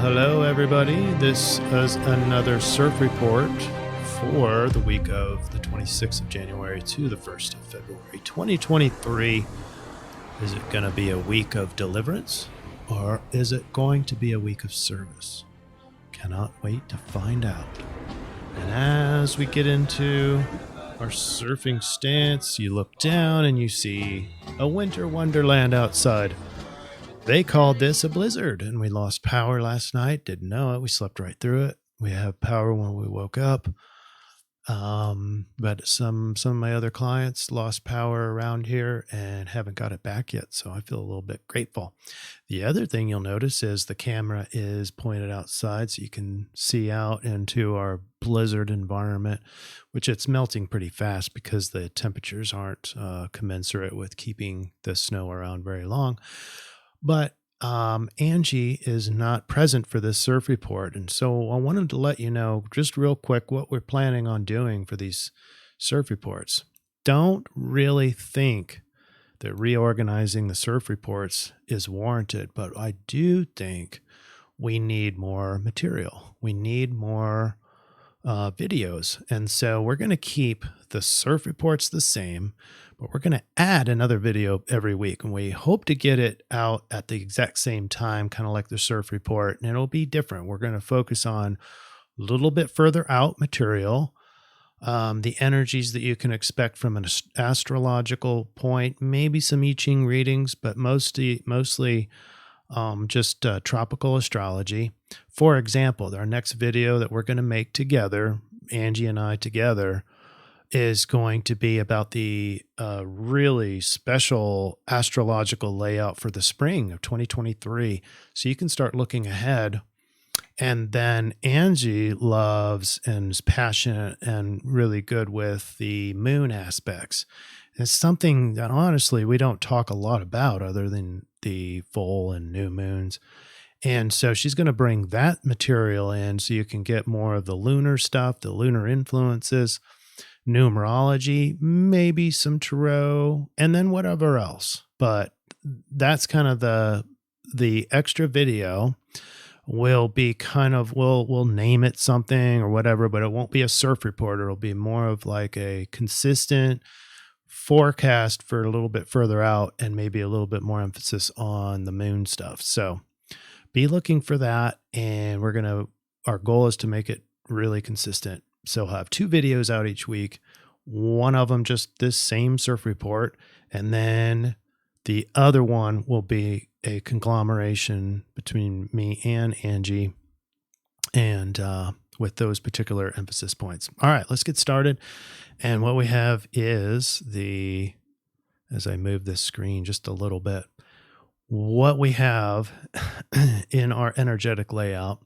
Hello, everybody. This is another CIRF report for the week of the 26th of January to the 1st of February 2023. Is it going to be a week of deliverance, or is it going to be a week of service? Cannot wait to find out. And as we get into our surfing stance, you look down and you see a winter wonderland outside. They called this a blizzard, and we lost power last night. Didn't know it. We slept right through it. We have power when we woke up. But some of my other clients lost power around here and haven't got it back yet. So I feel a little bit grateful. The other thing you'll notice is the camera is pointed outside so you can see out into our blizzard environment, which it's melting pretty fast because the temperatures aren't commensurate with keeping the snow around very long. But Angie is not present for this surf report. And so I wanted to let you know just real quick what we're planning on doing for these surf reports. Don't really think that reorganizing the surf reports is warranted, but I do think we need more material. We need more videos. And so we're going to keep the surf reports the same, but we're going to add another video every week. And we hope to get it out at the exact same time, kind of like the surf report. And it'll be different. We're going to focus on a little bit further out material, the energies that you can expect from an astrological point, maybe some I-Ching readings, but mostly just tropical astrology. For example, our next video that we're going to make together, Angie and I together, is going to be about the really special astrological layout for the spring of 2023. So you can start looking ahead. And then Angie loves and is passionate and really good with the moon aspects. It's something that honestly we don't talk a lot about other than the full and new moons. And so she's going to bring that material in so you can get more of the lunar stuff, the lunar influences, numerology, maybe some tarot, and then whatever else. But that's kind of the extra video will be kind of, we'll name it something or whatever, but it won't be a surf report. It'll be more of like a consistent forecast for a little bit further out and maybe a little bit more emphasis on the moon stuff. So be looking for that. And our goal is to make it really consistent. So I'll have 2 videos out each week. One of them just this same surf report. And then the other one will be a conglomeration between me and Angie and with those particular emphasis points. All right, let's get started. And what we have is as I move this screen just a little bit, what we have in our energetic layout.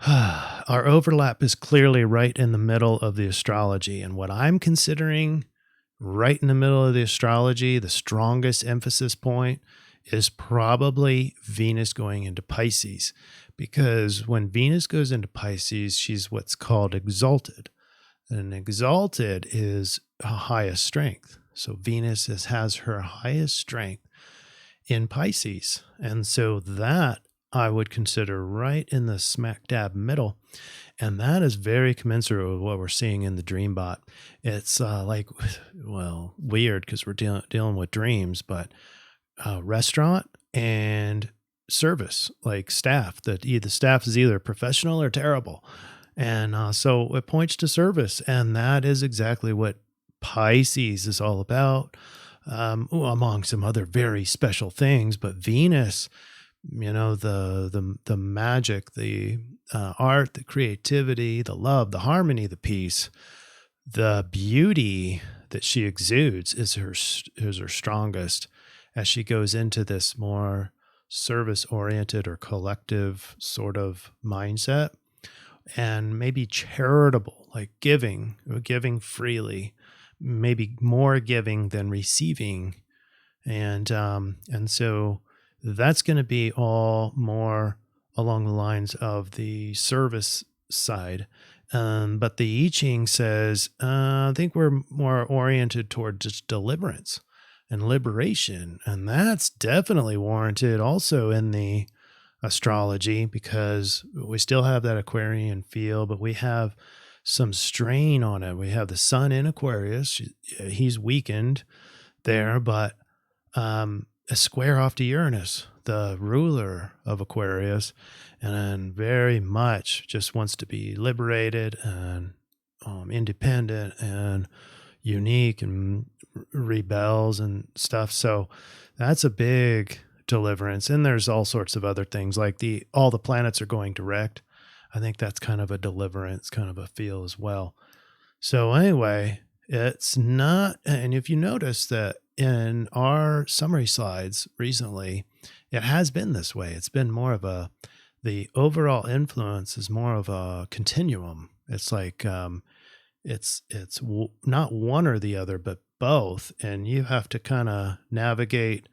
Our overlap is clearly right in the middle of the astrology. And what I'm considering right in the middle of the astrology, the strongest emphasis point is probably Venus going into Pisces. Because when Venus goes into Pisces, she's what's called exalted. And exalted is highest strength. So Venus has her highest strength in Pisces. And so that I would consider right in the smack dab middle. And that is very commensurate with what we're seeing in the Dreambot. It's weird because we're dealing with dreams, but restaurant and service, like staff, the staff is either professional or terrible. And so it points to service. And that is exactly what Pisces is all about, among some other very special things. But Venus, the magic, the art, the creativity, the love, the harmony, the peace, the beauty that she exudes is her strongest as she goes into this more service-oriented or collective sort of mindset, and maybe charitable, like giving freely, maybe more giving than receiving, and so that's going to be all more along the lines of the service side. But the I-Ching says, I think we're more oriented toward just deliverance and liberation. And that's definitely warranted also in the astrology because we still have that Aquarian feel, but we have some strain on it. We have the sun in Aquarius. He's weakened there, but a square off to Uranus, the ruler of Aquarius, and very much just wants to be liberated and independent and unique and rebels and stuff. So that's a big deliverance. And there's all sorts of other things like all the planets are going direct. I think that's kind of a deliverance, kind of a feel as well. So anyway, it's not, and if you notice that in our summary slides recently, it has been this way. It's been more of the overall influence is more of a continuum. It's like, it's not one or the other, but both. And you have to kind of navigate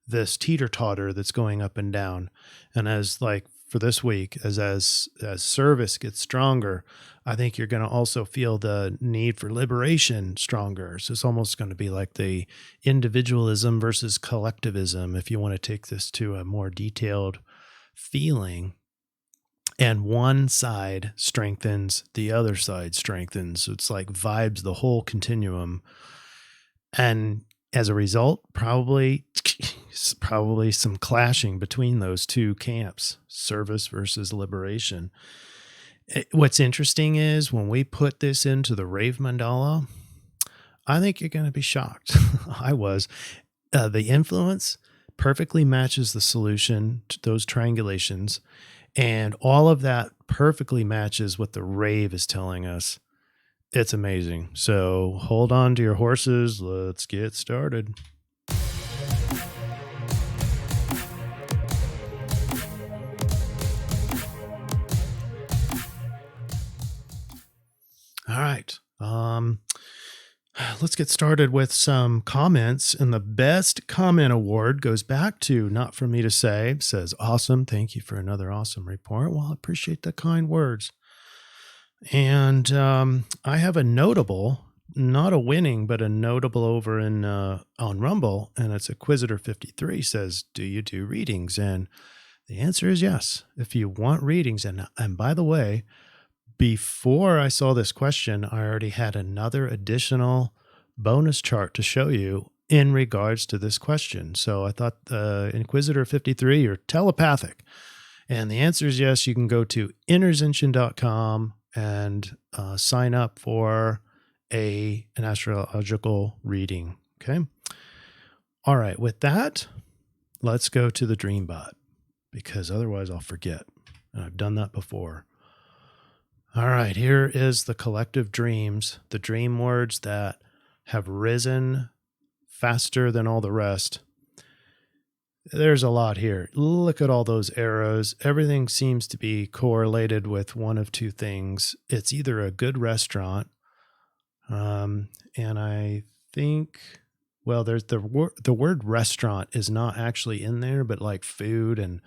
this teeter-totter that's going up and down. And as like for this week, as service gets stronger, I think you're going to also feel the need for liberation stronger. So it's almost going to be like the individualism versus collectivism, if you want to take this to a more detailed feeling. And one side strengthens, the other side strengthens. So it's like vibes the whole continuum. And as a result, probably some clashing between those two camps, service versus liberation. What's interesting is when we put this into the Rave Mandala, I think you're going to be shocked. I was. The influence perfectly matches the solution to those triangulations. And all of that perfectly matches what the Rave is telling us. It's amazing. So hold on to your horses. Let's get started. All right. Let's get started with some comments. And the best comment award goes back to Not For Me To Say. It says, awesome. Thank you for another awesome report. Well, I appreciate the kind words. And I have a notable, not a winning, but a notable over in on Rumble. And it's Inquisitor53 says, do you do readings? And the answer is yes. If you want readings. And by the way, before I saw this question, I already had another additional bonus chart to show you in regards to this question. So I thought Inquisitor 53, you're telepathic. And the answer is yes. You can go to innerzinchen.com and sign up for an astrological reading. Okay. All right. With that, let's go to the Dreambot because otherwise I'll forget. And I've done that before. All right, here is the collective dreams, the dream words that have risen faster than all the rest. There's a lot here. Look at all those arrows. Everything seems to be correlated with one of two things. It's either a good restaurant, and I think, well, there's the word restaurant is not actually in there, but like food and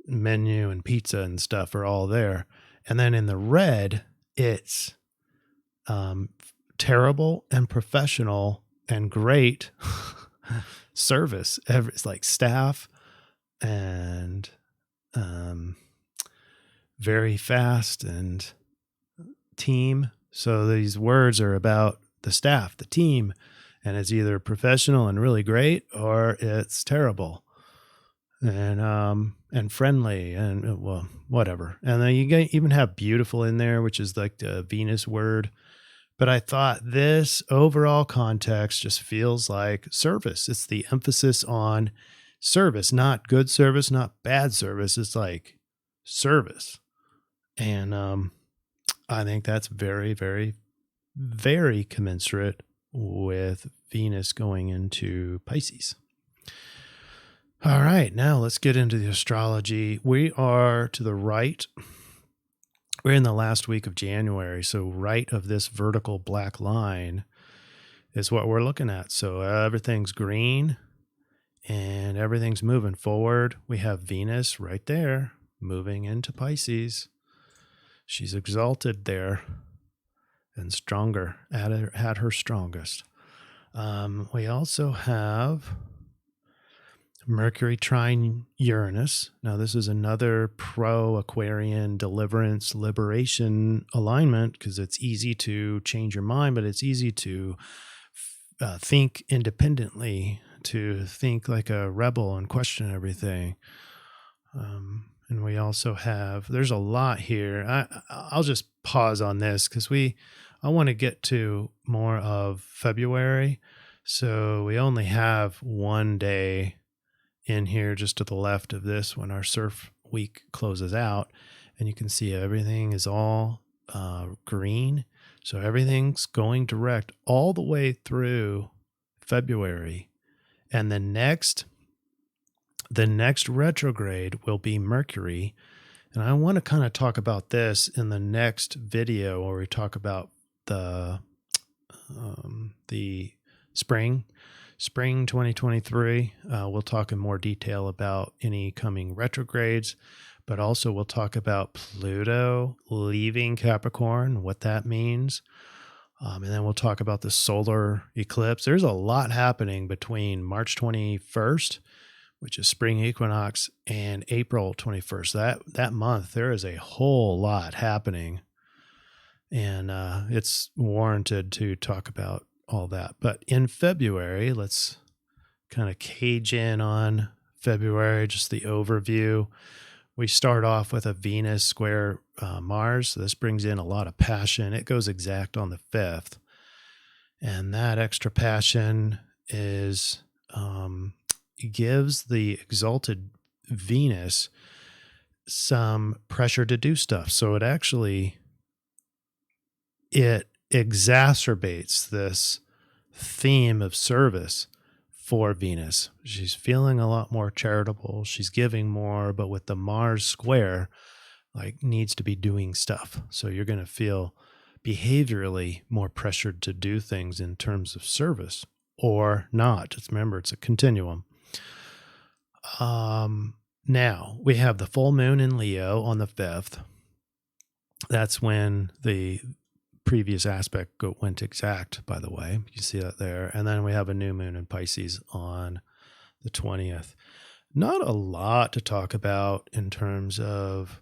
menu and pizza and stuff are all there. And then in the red, it's terrible and professional and great service. It's like staff and very fast and team. So these words are about the staff, the team, and it's either professional and really great or it's terrible. And friendly and well, whatever. And then you even have beautiful in there, which is like the Venus word. But I thought this overall context just feels like service. It's the emphasis on service, not good service, not bad service. It's like service. And I think that's very, very, very commensurate with Venus going into Pisces. All right, now let's get into the astrology. We are to the right. We're in the last week of January, so right of this vertical black line is what we're looking at. So everything's green and everything's moving forward. We have Venus right there moving into Pisces. She's exalted there and stronger, at her strongest. We also have Mercury trine Uranus. Now, this is another pro-Aquarian deliverance, liberation alignment because it's easy to change your mind, but it's easy to think independently, to think like a rebel and question everything. And we also have, there's a lot here. I'll just pause on this because I want to get to more of February. So we only have one day in here just to the left of this when our CIRF week closes out. And you can see everything is all green. So everything's going direct all the way through February. And the next retrograde will be Mercury. And I want to kind of talk about this in the next video where we talk about the spring 2023. We'll talk in more detail about any coming retrogrades, but also we'll talk about Pluto leaving Capricorn, what that means. And then we'll talk about the solar eclipse. There's a lot happening between March 21st, which is spring equinox, and April 21st. That month, there is a whole lot happening. And it's warranted to talk about all that. But in February, let's kind of cage in on February, just the overview. We start off with a Venus square Mars. So this brings in a lot of passion. It goes exact on the 5th. And that extra passion is gives the exalted Venus some pressure to do stuff. So it exacerbates this theme of service for Venus. She's feeling a lot more charitable. She's giving more, but with the Mars square, like needs to be doing stuff. So you're going to feel behaviorally more pressured to do things in terms of service or not. Just remember, it's a continuum. Now we have the full moon in Leo on the 5th. That's when the previous aspect went exact, by the way. You see that there. And then we have a new moon in Pisces on the 20th. Not a lot to talk about in terms of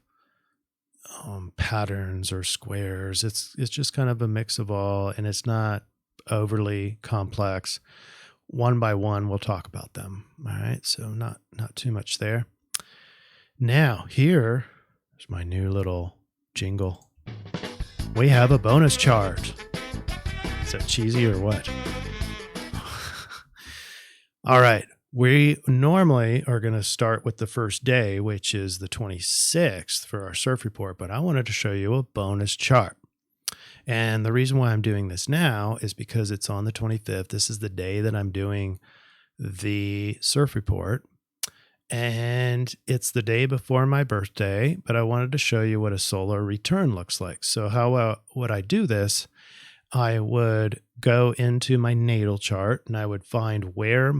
patterns or squares. It's just kind of a mix of all, and it's not overly complex. One by one, we'll talk about them. All right, so not too much there. Now, here's my new little jingle. We have a bonus chart. Is that cheesy or what? All right. We normally are going to start with the first day, which is the 26th for our CIRF report, but I wanted to show you a bonus chart. And the reason why I'm doing this now is because it's on the 25th. This is the day that I'm doing the CIRF report. And it's the day before my birthday, but I wanted to show you what a solar return looks like. So how would I do this? I would go into my natal chart and I would find where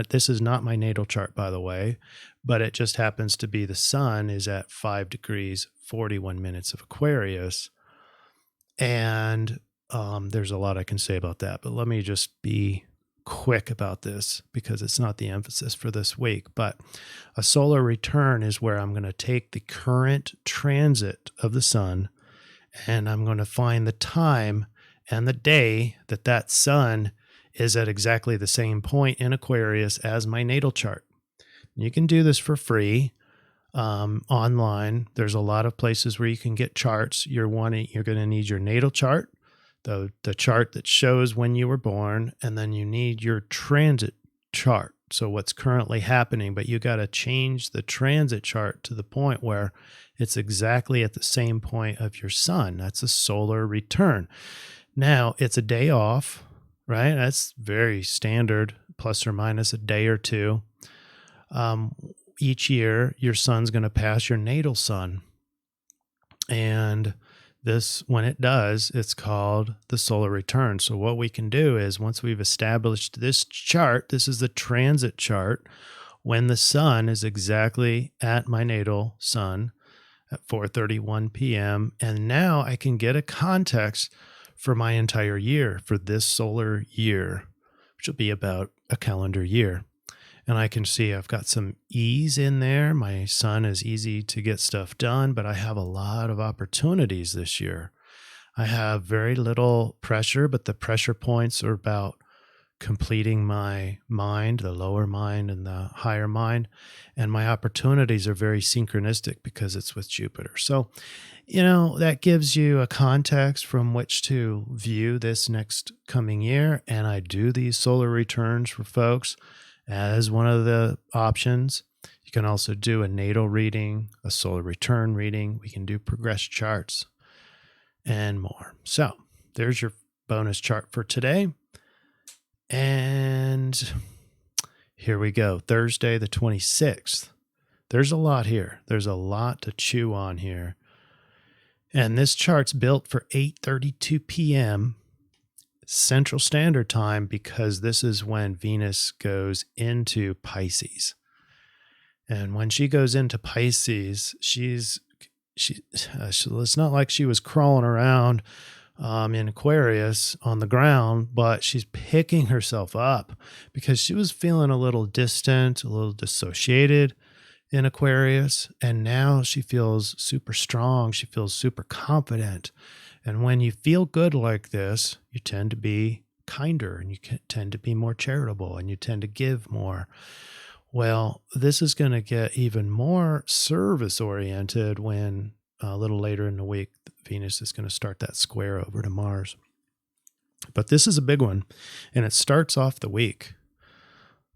this is not my natal chart, by the way, but it just happens to be the sun is at 5 degrees, 41 minutes of Aquarius. And there's a lot I can say about that, but let me just be quick about this because it's not the emphasis for this week. But a solar return is where I'm going to take the current transit of the sun and I'm going to find the time and the day that sun is at exactly the same point in Aquarius as my natal chart. You can do this for free online. There's a lot of places where you can get charts. You're going to need your natal chart, the chart that shows when you were born, and then you need your transit chart. So what's currently happening, but you got to change the transit chart to the point where it's exactly at the same point of your sun. That's a solar return. Now it's a day off, right? That's very standard, plus or minus a day or two. Each year your sun's going to pass your natal sun. And when it does, it's called the solar return. So what we can do is once we've established this chart, this is the transit chart, when the sun is exactly at my natal sun at 4:31 p.m. And now I can get a context for my entire year, for this solar year, which will be about a calendar year. And I can see I've got some ease in there. My sun is easy to get stuff done, but I have a lot of opportunities this year. I have very little pressure, but the pressure points are about completing my mind, the lower mind and the higher mind. And my opportunities are very synchronistic because it's with Jupiter. So, that gives you a context from which to view this next coming year. And I do these solar returns for folks as one of the options. You can also do a natal reading, a solar return reading. We can do progress charts and more. So there's your bonus chart for today. And here we go. Thursday, the 26th. There's a lot here. There's a lot to chew on here. And this chart's built for 8:32 p.m. Central Standard Time because this is when Venus goes into Pisces. And when she goes into Pisces, it's not like she was crawling around in Aquarius on the ground, but she's picking herself up because she was feeling a little distant, a little dissociated in Aquarius. And now she feels super strong. She feels super confident. And when you feel good like this, you tend to be kinder and you tend to be more charitable and you tend to give more. Well, this is going to get even more service oriented when a little later in the week, Venus is going to start that square over to Mars. But this is a big one, and it starts off the week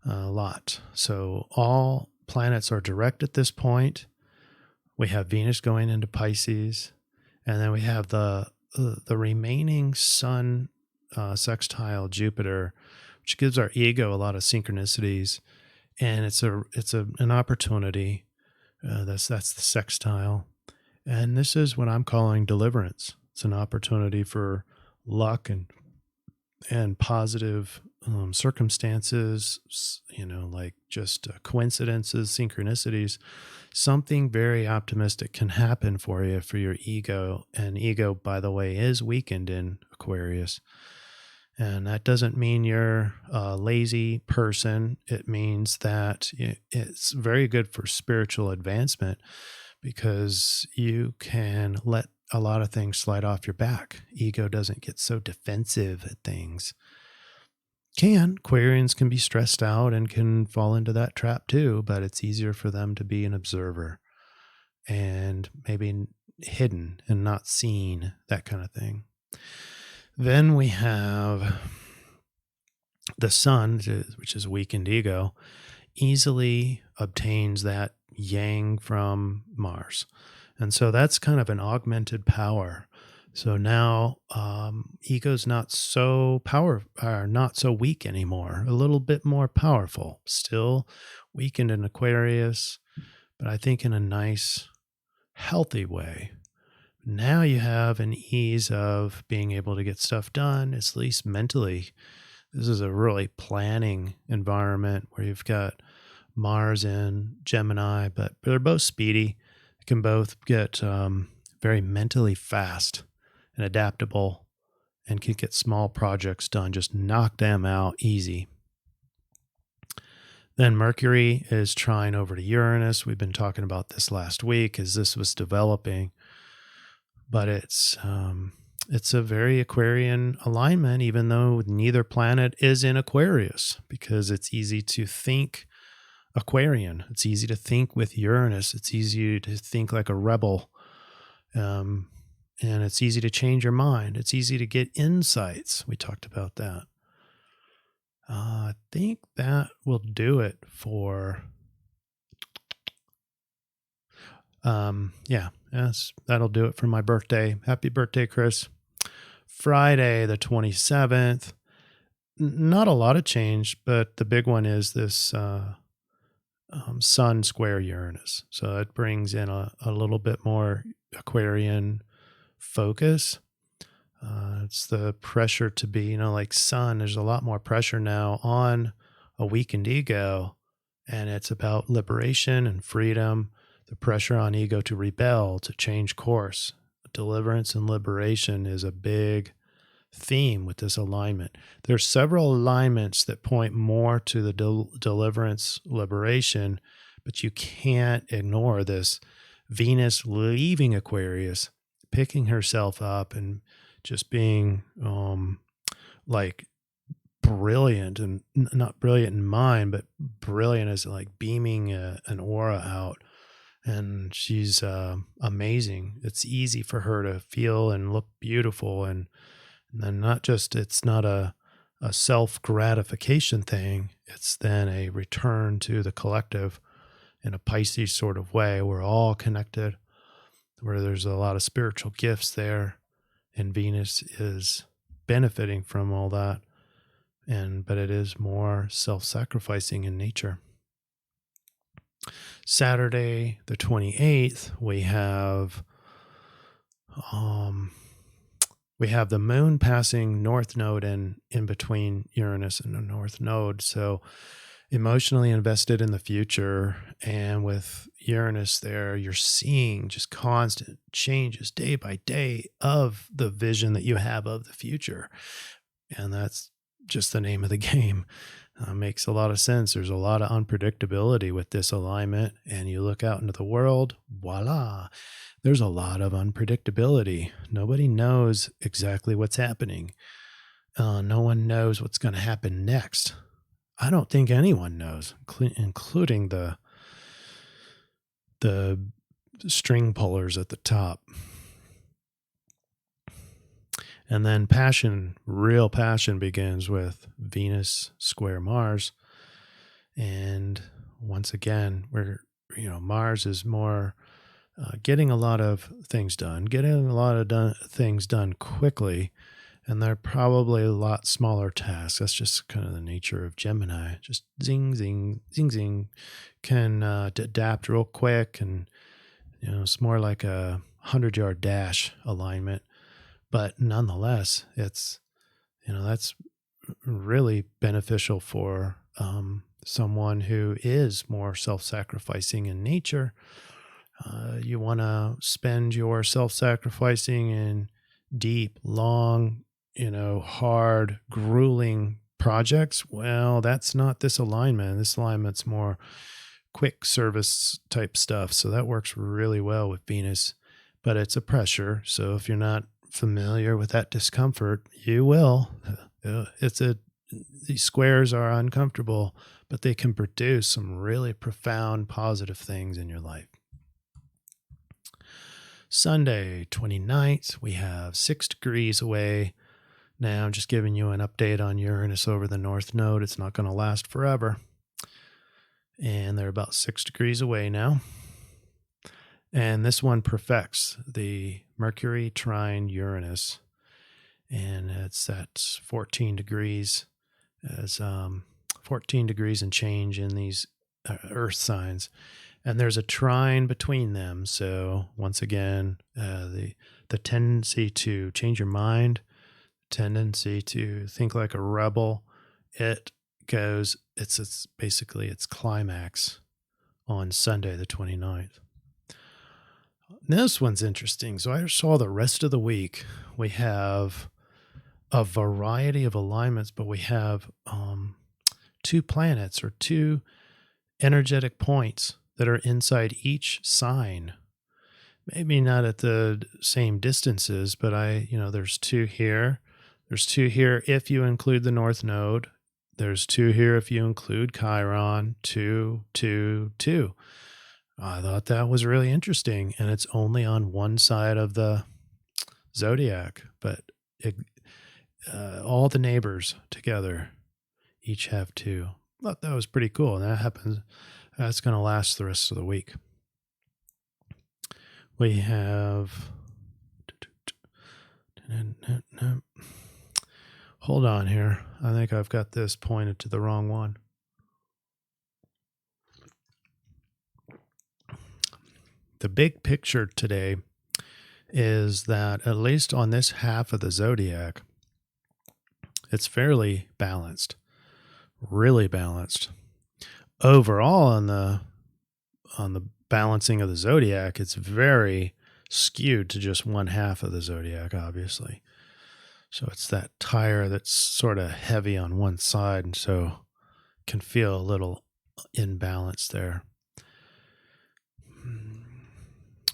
a lot. So all planets are direct at this point. We have Venus going into Pisces, and then we have the remaining Sun sextile Jupiter, which gives our ego a lot of synchronicities, and it's an opportunity. That's the sextile, and this is what I'm calling deliverance. It's an opportunity for luck and positive circumstances, like just coincidences, synchronicities. Something very optimistic can happen for you, for your ego. And ego, by the way, is weakened in Aquarius. And that doesn't mean you're a lazy person. It means that it's very good for spiritual advancement because you can let a lot of things slide off your back. Ego doesn't get so defensive at things. Aquarians can be stressed out and can fall into that trap too, but it's easier for them to be an observer and maybe hidden and not seen, that kind of thing. Then we have the Sun, which is weakened ego, easily obtains that yang from Mars. And so that's kind of an augmented power. So now ego's not so not so weak anymore, a little bit more powerful, still weakened in Aquarius, but I think in a nice, healthy way. Now you have an ease of being able to get stuff done, at least mentally. This is a really planning environment where you've got Mars and Gemini, but they're both speedy. They can both get very mentally fast and adaptable and can get small projects done. Just knock them out easy. Then Mercury is trine over to Uranus. We've been talking about this last week as this was developing. But it's a very Aquarian alignment, even though neither planet is in Aquarius, because it's easy to think Aquarian. It's easy to think with Uranus. It's easy to think like a rebel. And it's easy to change your mind. It's easy to get insights. We talked about that. I think that will do it for... Yes, that'll do it for my birthday. Happy birthday, Chris. Friday, the 27th. Not a lot of change, but the big one is this Sun square Uranus. So it brings in a little bit more Aquarian focus. It's the pressure to be, like Sun, there's a lot more pressure now on a weakened ego, and it's about liberation and freedom. The pressure on ego to rebel, to change course. Deliverance and liberation is a big theme with this alignment. There's several alignments that point more to the deliverance, liberation, but you can't ignore this Venus leaving Aquarius, picking herself up and just being like brilliant, and not brilliant in mind, but brilliant as like beaming an aura out. And she's amazing. It's easy for her to feel and look beautiful. And then not just, it's not a self gratification thing, it's then a return to the collective in a Pisces sort of way. We're all connected, where there's a lot of spiritual gifts there, and Venus is benefiting from all that. But it is more self-sacrificing in nature. Saturday, the 28th, we have the moon passing north node and in between Uranus and the north node. So emotionally invested in the future, and with Uranus there, you're seeing just constant changes day by day of the vision that you have of the future. And that's just the name of the game. Makes a lot of sense. There's a lot of unpredictability with this alignment, and you look out into the world, voila, there's a lot of unpredictability. Nobody knows exactly what's happening. No one knows what's going to happen next. I don't think anyone knows, including the string pullers at the top. And then passion, real passion, begins with Venus square Mars. And once again, Mars is more getting a lot of things done, things done quickly. And they're probably a lot smaller tasks. That's just kind of the nature of Gemini. Just zing, zing, zing, zing, can adapt real quick. And, it's more like a 100-yard dash alignment. But nonetheless, it's, that's really beneficial for someone who is more self-sacrificing in nature. You want to spend your self-sacrificing in deep, long, hard, grueling projects. Well, that's not this alignment. This alignment's more quick service type stuff. So that works really well with Venus, but it's a pressure. So if you're not familiar with that discomfort, you will. These squares are uncomfortable, but they can produce some really profound positive things in your life. Sunday, 29th, we have 6 degrees away. Now I'm just giving you an update on Uranus over the north node. It's not going to last forever. And they're about 6 degrees away now. And this one perfects the Mercury trine Uranus, and it's at 14 degrees, as 14 degrees and change in these Earth signs, and there's a trine between them. So once again, the tendency to change your mind, tendency to think like a rebel, it's basically its climax on Sunday the 29th. This one's interesting. So I saw the rest of the week, we have a variety of alignments, but we have 2 planets, or 2 energetic points that are inside each sign. Maybe not at the same distances, but there's 2 here. There's 2 here if you include the North Node. There's 2 here if you include Chiron. 2, 2, 2. I thought that was really interesting, and it's only on one side of the zodiac, but all the neighbors together each have 2. I thought that was pretty cool, and that's going to last the rest of the week. We have, hold on here. I think I've got this pointed to the wrong one. The big picture today is that, at least on this half of the zodiac, it's fairly balanced, really balanced. Overall, on the balancing of the zodiac, it's very skewed to just one half of the zodiac, obviously. So it's that tire that's sort of heavy on one side, and so can feel a little imbalance there.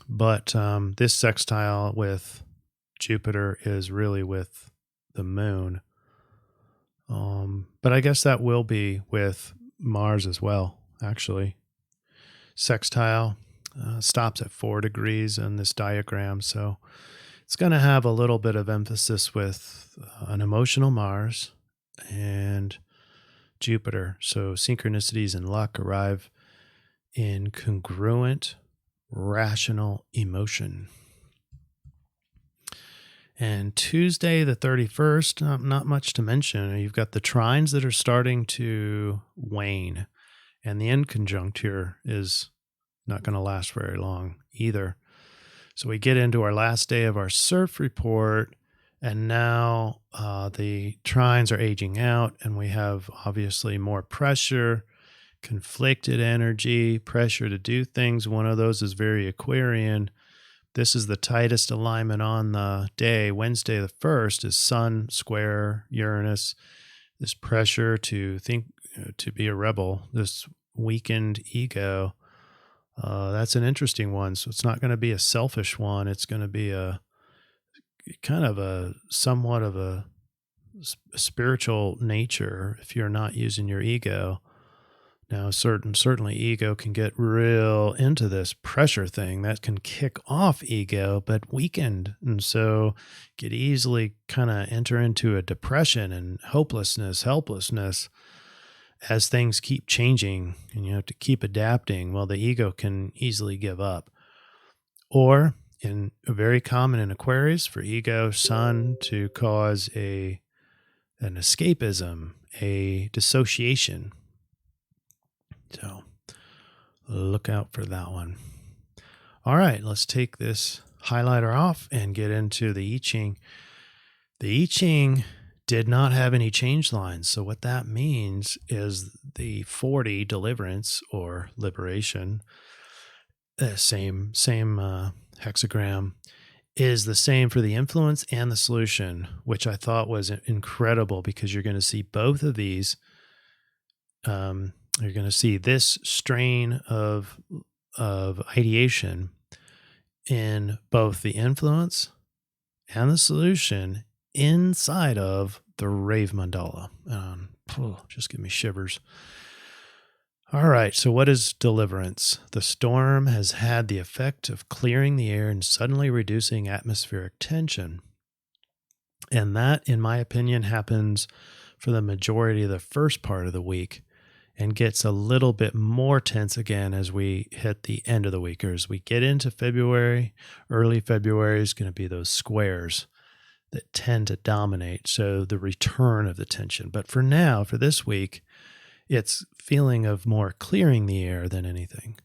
But this sextile with Jupiter is really with the moon. But I guess that will be with Mars as well, actually. Sextile stops at 4 degrees in this diagram, so it's going to have a little bit of emphasis with an emotional Mars and Jupiter. So synchronicities and luck arrive in congruent, rational emotion. And Tuesday, the 31st, not much to mention. You've got the trines that are starting to wane, and the end conjunct here is not going to last very long either. So we get into our last day of our CIRF report, and now the trines are aging out, and we have obviously more pressure, conflicted energy, pressure to do things. One of those is very Aquarian. This is the tightest alignment on the day. Wednesday the 1st is Sun square Uranus. This pressure to think, to be a rebel, this weakened ego. That's an interesting one. So it's not going to be a selfish one. It's going to be a kind of a somewhat of a spiritual nature if you're not using your ego. Now, certainly ego can get real into this pressure thing that can kick off ego, but weakened. And so could easily kind of enter into a depression and hopelessness, helplessness as things keep changing and you have to keep adapting. Well, the ego can easily give up. Or very common in Aquarius for ego, Sun to cause an escapism, a dissociation. So look out for that one. All right, let's take this highlighter off and get into the I-Ching. The I-Ching did not have any change lines. So what that means is the 40 deliverance or liberation, same hexagram, is the same for the influence and the solution, which I thought was incredible because you're going to see both of these. You're going to see this strain of ideation in both the influence and the solution inside of the Rave Mandala. Just give me shivers. All right, so what is deliverance? The storm has had the effect of clearing the air and suddenly reducing atmospheric tension. And that, in my opinion, happens for the majority of the first part of the week and gets a little bit more tense again as we hit the end of the week, or as we get into February. Early February is going to be those squares that tend to dominate, so the return of the tension. But for now, for this week, it's feeling of more clearing the air than anything.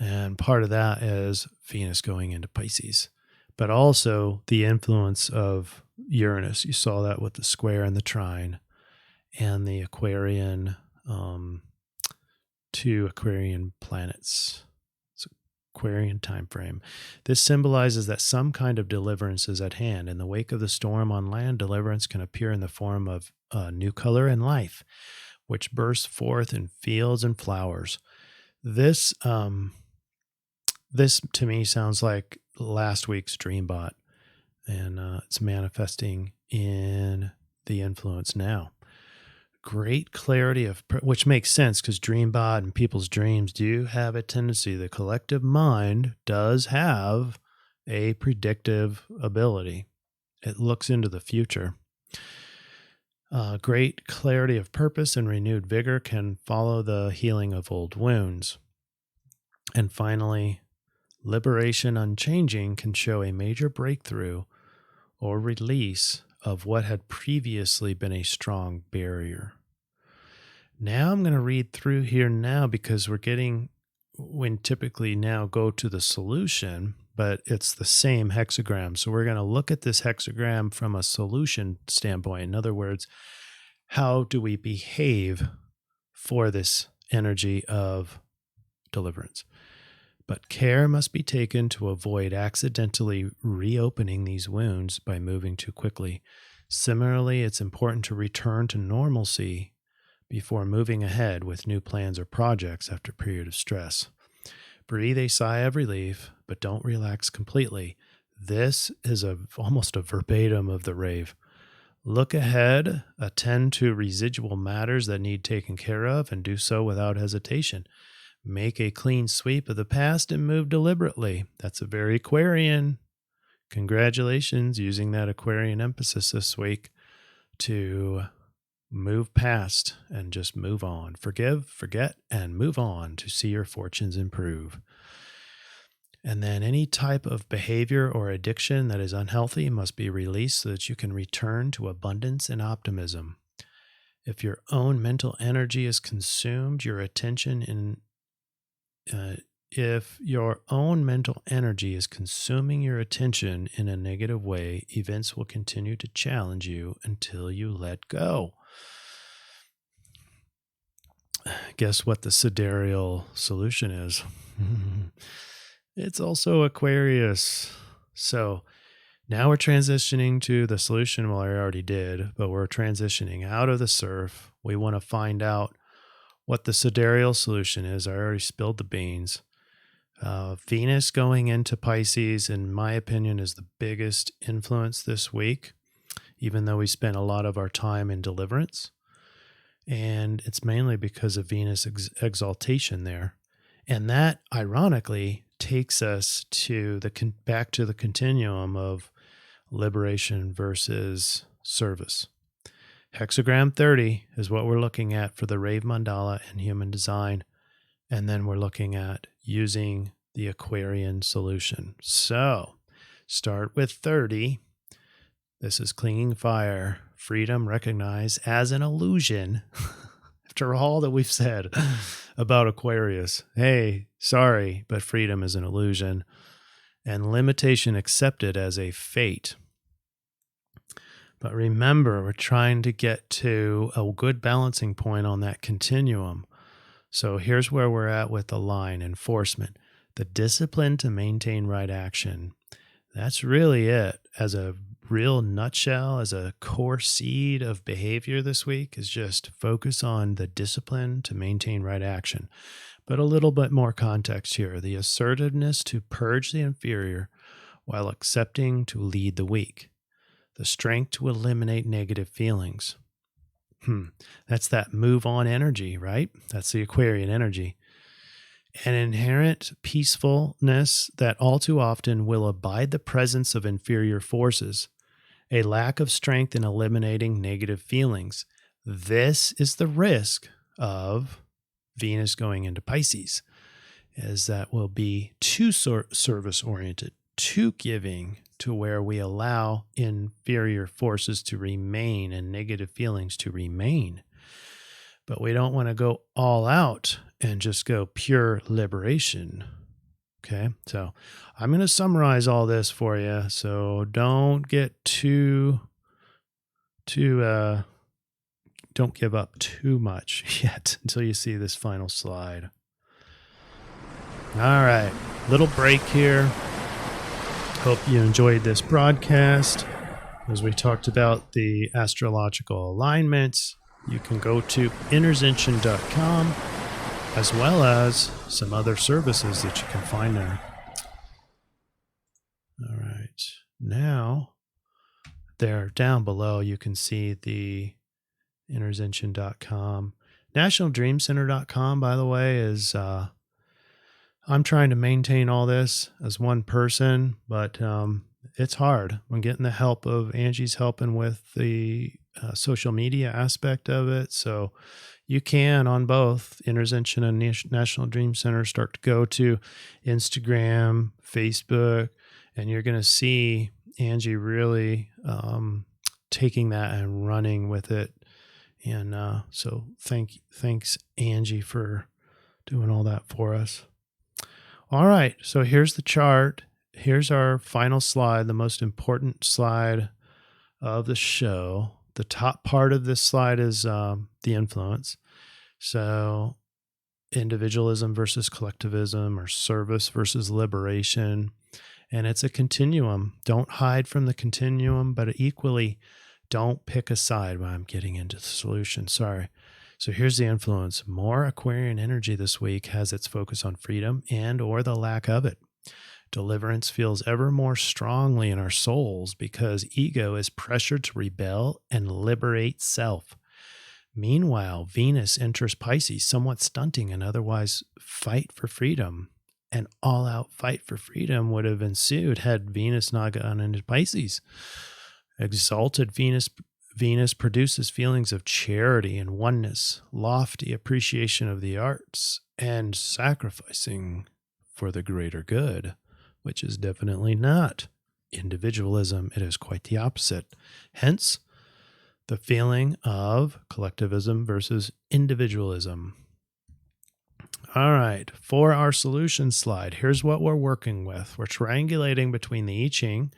And part of that is Venus going into Pisces, but also the influence of Uranus. You saw that with the square and the trine and the Aquarian, 2 Aquarian planets. It's Aquarian time frame. This symbolizes that some kind of deliverance is at hand. In the wake of the storm on land, deliverance can appear in the form of new color and life, which bursts forth in fields and flowers. This to me sounds like last week's Dreambot, and it's manifesting in the influence now. Great clarity of, which makes sense because Dreambot and people's dreams do have a tendency. The collective mind does have a predictive ability. It looks into the future. Great clarity of purpose and renewed vigor can follow the healing of old wounds. And finally, liberation unchanging can show a major breakthrough or release of what had previously been a strong barrier. Now I'm going to read through here now because we typically now go to the solution, but it's the same hexagram. So we're going to look at this hexagram from a solution standpoint. In other words, how do we behave for this energy of deliverance? But care must be taken to avoid accidentally reopening these wounds by moving too quickly. Similarly, it's important to return to normalcy before moving ahead with new plans or projects after a period of stress. Breathe a sigh of relief, but don't relax completely. This is almost a verbatim of the rave. Look ahead, attend to residual matters that need taken care of, and do so without hesitation. Make a clean sweep of the past and move deliberately. That's a very Aquarian. Congratulations, using that Aquarian emphasis this week to move past and just move on. Forgive, forget, and move on to see your fortunes improve. And then any type of behavior or addiction that is unhealthy must be released so that you can return to abundance and optimism. If your own mental energy is consumed, your attention if your own mental energy is consuming your attention in a negative way, events will continue to challenge you until you let go. Guess what the sidereal solution is? It's also Aquarius. So now we're transitioning to the solution. Well, I already did, but we're transitioning out of the CIRF. We want to find out what the sidereal solution is. I already spilled the beans. Venus going into Pisces, in my opinion, is the biggest influence this week, even though we spent a lot of our time in deliverance. And it's mainly because of Venus exaltation there. And that, ironically, takes us to back to the continuum of liberation versus service. Hexagram 30 is what we're looking at for the Rave Mandala and human design. And then we're looking at using the Aquarian solution. So start with 30. This is clinging fire, freedom recognized as an illusion. After all that we've said about Aquarius, hey, sorry, but freedom is an illusion, and limitation accepted as a fate. But remember, we're trying to get to a good balancing point on that continuum. So here's where we're at with the line: enforcement, the discipline to maintain right action. That's really it. As a real nutshell, as a core seed of behavior this week, is just focus on the discipline to maintain right action. But a little bit more context here: the assertiveness to purge the inferior while accepting to lead the weak, the strength to eliminate negative feelings. That's that move on energy, right? That's the Aquarian energy. An inherent peacefulness that all too often will abide the presence of inferior forces, a lack of strength in eliminating negative feelings. This is the risk of Venus going into Pisces, as that will be too service-oriented, too giving, to where we allow inferior forces to remain and negative feelings to remain. But we don't want to go all out and just go pure liberation. Okay, so I'm going to summarize all this for you. So don't get don't give up too much yet until you see this final slide. All right, little break here. Hope you enjoyed this broadcast. As we talked about the astrological alignments, you can go to interzention.com, as well as some other services that you can find there. All right. Now, there down below, you can see the interzention.com. NationalDreamCenter.com, by the way, is... I'm trying to maintain all this as one person, but it's hard. I'm getting the help of Angie's helping with the social media aspect of it. So you can, on both Interzention and National Dream Center, start to go to Instagram, Facebook, and you're going to see Angie really taking that and running with it. And so thanks, Angie, for doing all that for us. All right, so here's the chart. Here's our final slide, the most important slide of the show. The top part of this slide is the influence. So individualism versus collectivism, or service versus liberation. And it's a continuum. Don't hide from the continuum, but equally don't pick a side when I'm getting into the solution. Sorry. So here's the influence. More Aquarian energy this week has its focus on freedom and or the lack of it. Deliverance feels ever more strongly in our souls because ego is pressured to rebel and liberate self. Meanwhile, Venus enters Pisces, somewhat stunting an otherwise fight for freedom. An all-out fight for freedom would have ensued had Venus not gone into Pisces. Exalted Venus produces feelings of charity and oneness, lofty appreciation of the arts, and sacrificing for the greater good, which is definitely not individualism. It is quite the opposite. Hence, the feeling of collectivism versus individualism. All right, for our solution slide, here's what we're working with. We're triangulating between the I-Ching.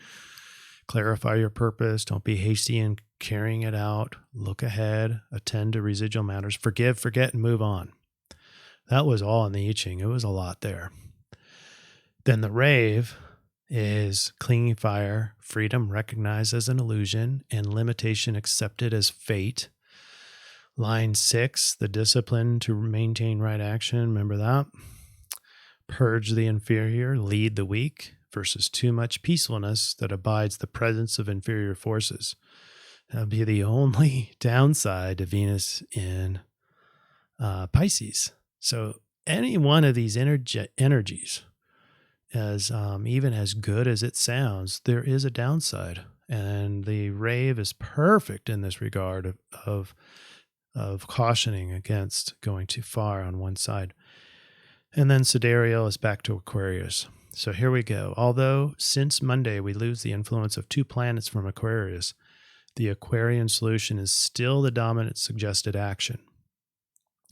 Clarify your purpose. Don't be hasty in carrying it out. Look ahead. Attend to residual matters. Forgive, forget, and move on. That was all in the I-Ching. It was a lot there. Then the rave is clinging fire, freedom recognized as an illusion, and limitation accepted as fate. Line 6, the discipline to maintain right action. Remember that? Purge the inferior, lead the weak, versus too much peacefulness that abides the presence of inferior forces. That'll be the only downside to Venus in Pisces. So any one of these energies, as even as good as it sounds, there is a downside, and the rave is perfect in this regard of cautioning against going too far on one side. And then Sidereal is back to Aquarius. So here we go. Although since Monday we lose the influence of 2 planets from Aquarius, the Aquarian solution is still the dominant suggested action.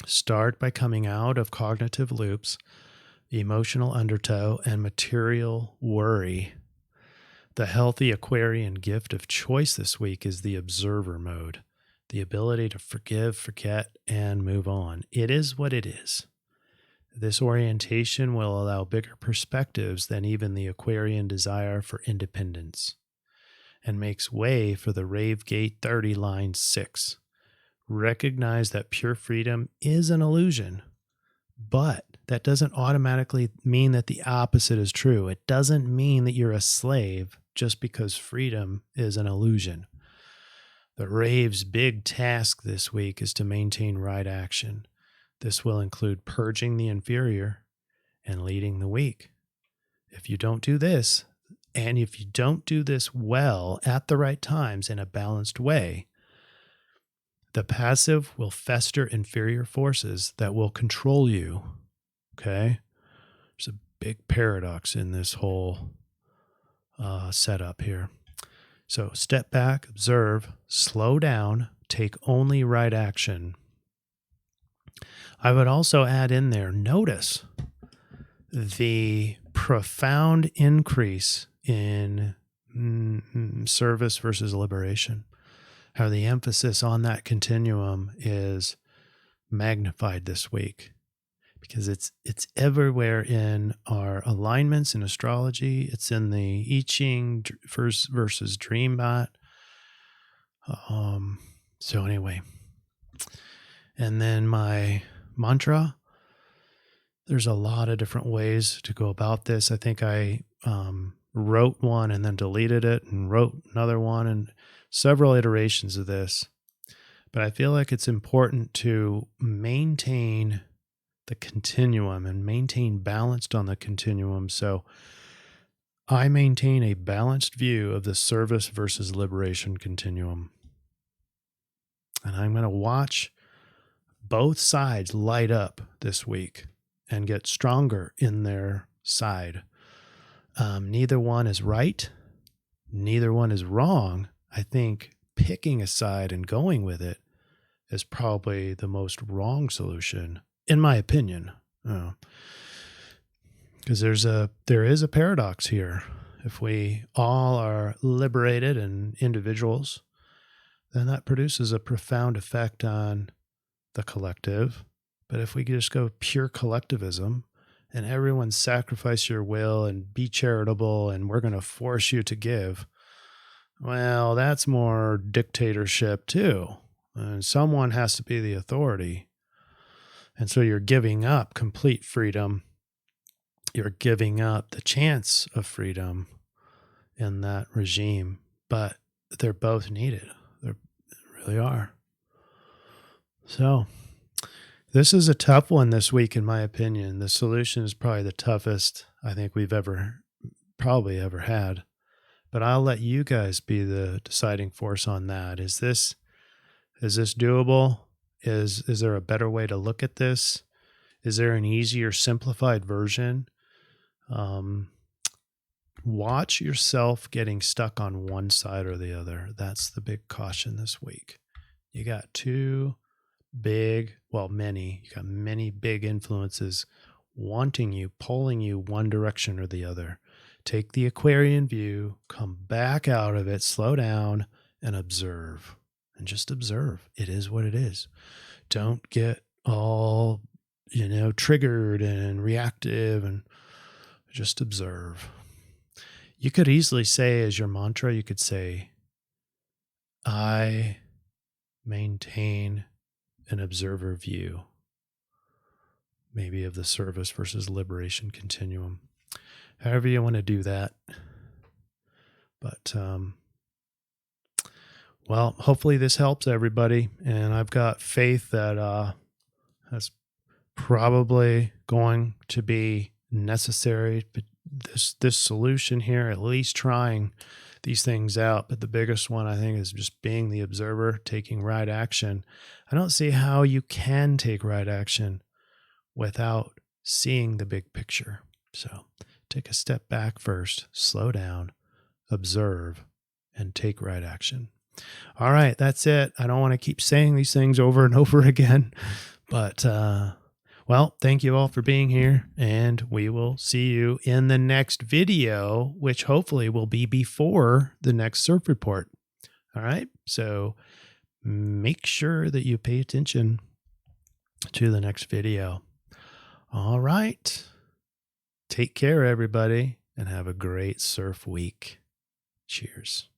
Start by coming out of cognitive loops, emotional undertow, and material worry. The healthy Aquarian gift of choice this week is the observer mode, the ability to forgive, forget, and move on. It is what it is. This orientation will allow bigger perspectives than even the Aquarian desire for independence, and makes way for the Rave Gate 30, line 6. Recognize that pure freedom is an illusion, but that doesn't automatically mean that the opposite is true. It doesn't mean that you're a slave just because freedom is an illusion. The Rave's big task this week is to maintain right action. This will include purging the inferior and leading the weak. If you don't do this, and if you don't do this well at the right times in a balanced way, the passive will fester inferior forces that will control you. Okay? There's a big paradox in this whole setup here. So step back, observe, slow down, take only right action. I would also add in there, notice the profound increase in service versus liberation, how the emphasis on that continuum is magnified this week, because it's everywhere in our alignments in astrology. It's in the I-Ching versus Dreambot. So anyway, and then my mantra, there's a lot of different ways to go about this. I think I wrote one and then deleted it and wrote another one and several iterations of this. But I feel like it's important to maintain the continuum and maintain balanced on the continuum. So I maintain a balanced view of the service versus liberation continuum. And I'm going to watch both sides light up this week and get stronger in their side. Neither one is right. Neither one is wrong. I think picking a side and going with it is probably the most wrong solution, in my opinion. Because there is a paradox here. If we all are liberated and individuals, then that produces a profound effect on the collective. But if we just go pure collectivism and everyone sacrifice your will and be charitable and we're going to force you to give, Well, that's more dictatorship too. And someone has to be the authority. And so you're giving up complete freedom. You're giving up the chance of freedom in that regime, but they're both needed. They really are. So this is a tough one this week, in my opinion. The solution is probably the toughest I think we've probably ever had. But I'll let you guys be the deciding force on that. Is this doable? Is there a better way to look at this? Is there an easier, simplified version? Watch yourself getting stuck on one side or the other. That's the big caution this week. You got many big influences wanting you, pulling you one direction or the other. Take the Aquarian view, come back out of it, slow down, and observe. And just observe. It is what it is. Don't get all, triggered and reactive, and just observe. You could easily say as your mantra, you could say, I maintain an observer view, maybe of the service versus liberation continuum. However you want to do that. But, well, hopefully this helps everybody. And I've got faith that that's probably going to be necessary. But this solution here, at least trying these things out. But the biggest one, I think, is just being the observer, taking right action. I don't see how you can take right action without seeing the big picture. So take a step back first, slow down, observe, and take right action. All right, that's it. I don't want to keep saying these things over and over again, but well, thank you all for being here, and we will see you in the next video, which hopefully will be before the next CIRF report. All right, so make sure that you pay attention to the next video. All right. Take care, everybody, and have a great CIRF week. Cheers.